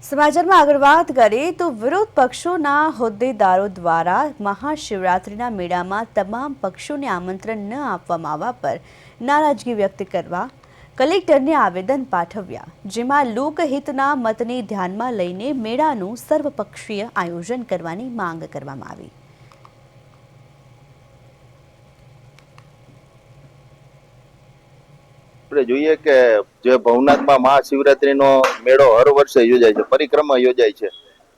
સમાચારમાં આગળ વાત કરીએ તો વિરોધ પક્ષોના હોદ્દેદારો દ્વારા મહાશિવરાત્રિના મેળામાં તમામ પક્ષોને આમંત્રણ ન આપવામાં આવવા પર નારાજગી વ્યક્ત કરવા કલેક્ટરને આવેદન પાઠવ્યા, જેમાં લોકહિતના મતને ધ્યાનમાં લઈને મેળાનું સર્વપક્ષીય આયોજન કરવાની માંગ કરવામાં આવી। આપણે જોઈએ કે જે ભવનાથમાં મહાશિવરાત્રીનો મેળો હર વર્ષે યોજાય છે, પરિક્રમા યોજાય છે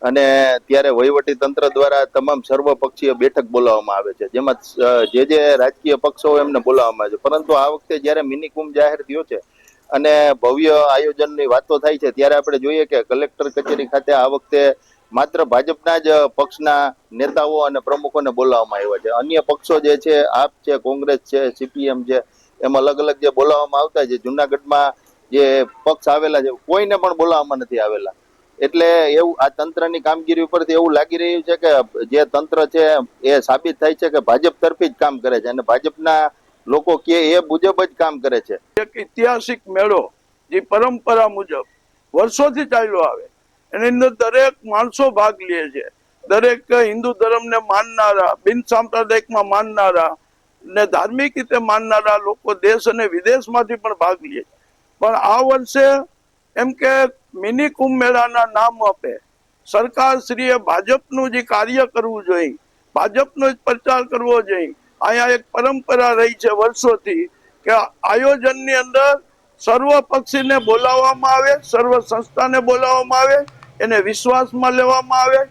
અને ત્યારે વહીવટી તંત્ર દ્વારા તમામ સર્વપક્ષીય બેઠક બોલાવવામાં આવે છે, જેમાં જે રાજકીય પક્ષો એમને બોલાવવામાં આવે છે। પરંતુ આ વખતે જ્યારે મિની કુંભ જાહેર થયો છે અને ભવ્ય આયોજનની વાતો થાય છે, ત્યારે આપણે જોઈએ કે કલેક્ટર કચેરી ખાતે આ વખતે માત્ર ભાજપના જ પક્ષના નેતાઓ અને પ્રમુખોને બોલાવવામાં આવ્યા છે। અન્ય પક્ષો જે છે, આપ છે, કોંગ્રેસ છે, CPM છે, એમ અલગ અલગ જે બોલાવવામાં આવતા છે, જુનાગઢમાં જે પક્ષ આવેલા છે, કોઈને પણ બોલાવવામાં નથી આવેલા। એટલે એવું આ તંત્રની કામગીરી ઉપરથી એવું લાગી રહ્યું છે કે જે તંત્ર છે એ સાબિત થાય છે કે ભાજપ તરફી જ કામ કરે છે અને ભાજપના લોકો કે એ મુજબ જ કામ કરે છે। એક ઐતિહાસિક મેળો જે પરંપરા મુજબ વર્ષોથી ચાલ્યો આવે, એની અંદર દરેક માણસો ભાગ લે છે। દરેક હિન્દુ ધર્મને માનનારા, બિન સાંપ્રદાયિકમાં માનનારા ને ધાર્મિક રીતે માનનારા લોકો દેશ અને વિદેશમાંથી પણ ભાગ લે છે। પણ આ વર્ષે એમ કે મિની કુંભ મેળાના નામ આપે સરકારશ્રીએ ભાજપનું જે કાર્ય કરવું જોઈએ, ભાજપનો જ પ્રચાર કરવો જોઈએ। અહીંયા એક પરંપરા રહી છે વર્ષોથી કે આયોજનની અંદર સર્વ પક્ષીને બોલાવવામાં આવે, સર્વ સંસ્થાને બોલાવવામાં આવે, એને વિશ્વાસમાં લેવામાં આવે